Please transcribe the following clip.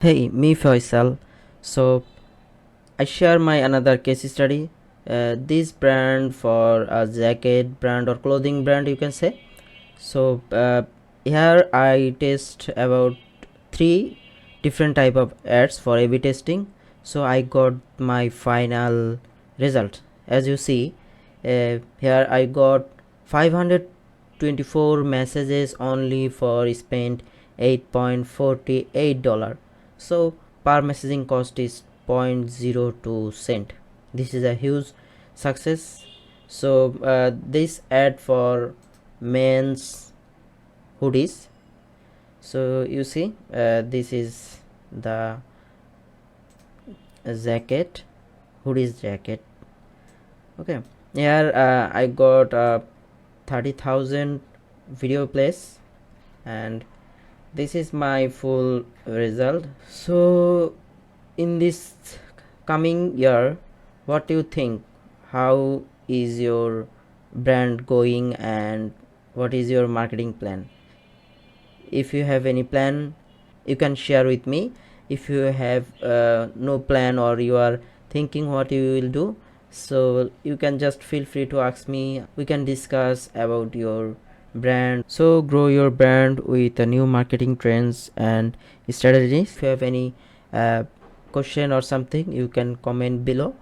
Hey, me Faisal. So I share my another case study. This brand for a jacket brand or clothing brand, you can say. So here I test about three different type of ads for A/B testing. So I got my final result. As you see, here I got 524 messages only for spent $8.48. So per messaging cost is 0.02 cent. This is a huge success. So this ad for men's hoodies. So you see, this is the jacket, hoodies jacket. Okay, here I got 30,000 video plays, and this is my full result. So in this coming year, what do you think? How is your brand going, and what is your marketing plan? If you have any plan, you can share with me. If you have no plan, or you are thinking what you will do, so you can just feel free to ask me. We can discuss about your brand. So grow your brand with new marketing trends and strategies. If you have any question or something, you can comment below.